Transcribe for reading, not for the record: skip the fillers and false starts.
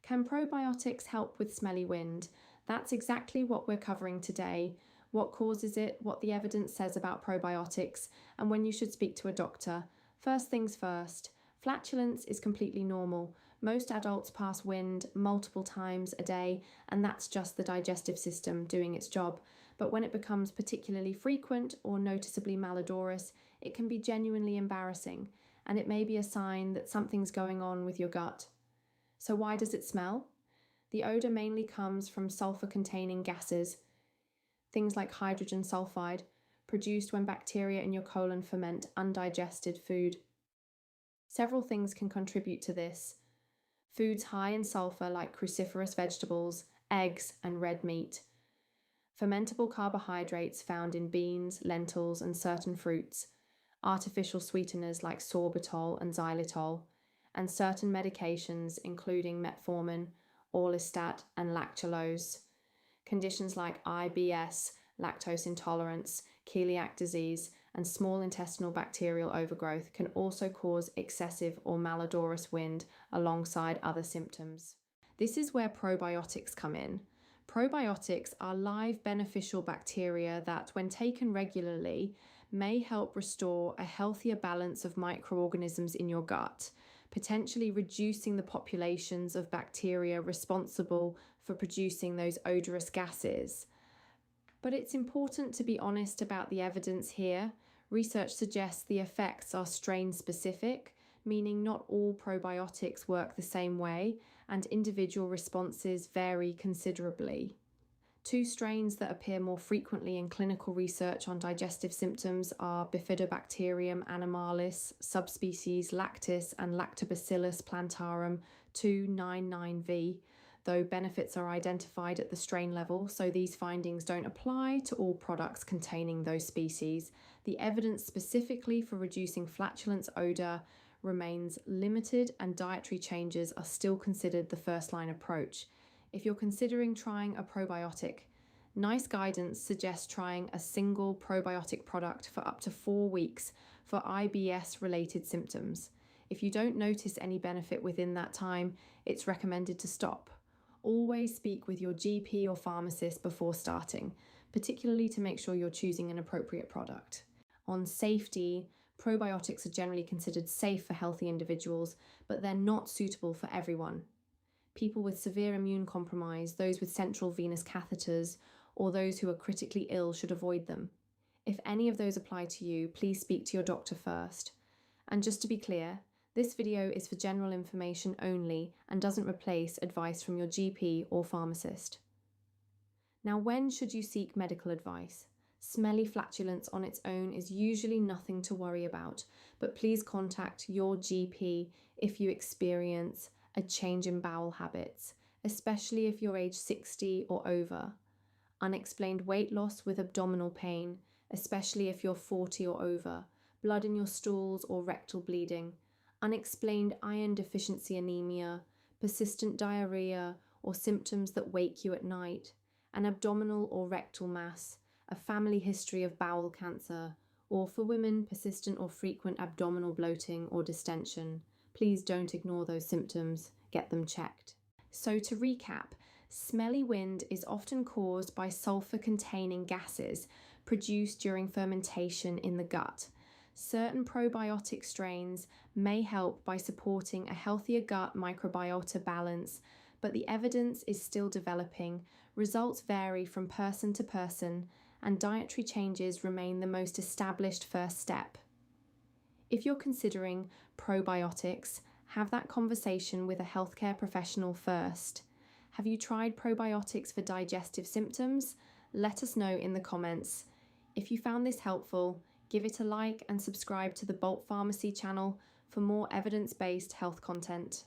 Can probiotics help with smelly wind? That's exactly what we're covering today. What causes it, what the evidence says about probiotics, and when you should speak to a doctor. First things first, flatulence is completely normal. Most adults pass wind multiple times a day, and that's just the digestive system doing its job. But when it becomes particularly frequent or noticeably malodorous, it can be genuinely embarrassing, and it may be a sign that something's going on with your gut. So why does it smell? The odour mainly comes from sulfur-containing gases, things like hydrogen sulfide, produced when bacteria in your colon ferment undigested food. Several things can contribute to this. Foods high in sulfur like cruciferous vegetables, eggs, and red meat. Fermentable carbohydrates found in beans, lentils, and certain fruits. Artificial sweeteners like sorbitol and xylitol, and certain medications including metformin, orlistat, and lactulose. Conditions like IBS, lactose intolerance, celiac disease, and small intestinal bacterial overgrowth can also cause excessive or malodorous wind alongside other symptoms. This is where probiotics come in. Probiotics are live beneficial bacteria that, when taken regularly, may help restore a healthier balance of microorganisms in your gut, potentially reducing the populations of bacteria responsible for producing those odorous gases. But it's important to be honest about the evidence here. Research suggests the effects are strain-specific, meaning not all probiotics work the same way, and individual responses vary considerably. Two strains that appear more frequently in clinical research on digestive symptoms are Bifidobacterium animalis, subspecies Lactis, and Lactobacillus plantarum 299V, though benefits are identified at the strain level, so these findings don't apply to all products containing those species. The evidence specifically for reducing flatulence odour remains limited, and dietary changes are still considered the first-line approach. If you're considering trying a probiotic, NICE guidance suggests trying a single probiotic product for up to 4 weeks for IBS-related symptoms. If you don't notice any benefit within that time, it's recommended to stop. Always speak with your GP or pharmacist before starting, particularly to make sure you're choosing an appropriate product. On safety, probiotics are generally considered safe for healthy individuals, but they're not suitable for everyone. People with severe immune compromise, those with central venous catheters, or those who are critically ill should avoid them. If any of those apply to you, please speak to your doctor first. And just to be clear, this video is for general information only and doesn't replace advice from your GP or pharmacist. Now, when should you seek medical advice? Smelly flatulence on its own is usually nothing to worry about, but please contact your GP if you experience a change in bowel habits, especially if you're age 60 or over. Unexplained weight loss with abdominal pain, especially if you're 40 or over. Blood in your stools or rectal bleeding. Unexplained iron deficiency anemia, persistent diarrhea, or symptoms that wake you at night. An abdominal or rectal mass, a family history of bowel cancer, or for women, persistent or frequent abdominal bloating or distension. Please don't ignore those symptoms, get them checked. So to recap, smelly wind is often caused by sulfur-containing gases produced during fermentation in the gut. Certain probiotic strains may help by supporting a healthier gut microbiota balance, but the evidence is still developing. Results vary from person to person, and dietary changes remain the most established first step. If you're considering probiotics, have that conversation with a healthcare professional first. Have you tried probiotics for digestive symptoms? Let us know in the comments. If you found this helpful, give it a like and subscribe to the Bolt Pharmacy channel for more evidence-based health content.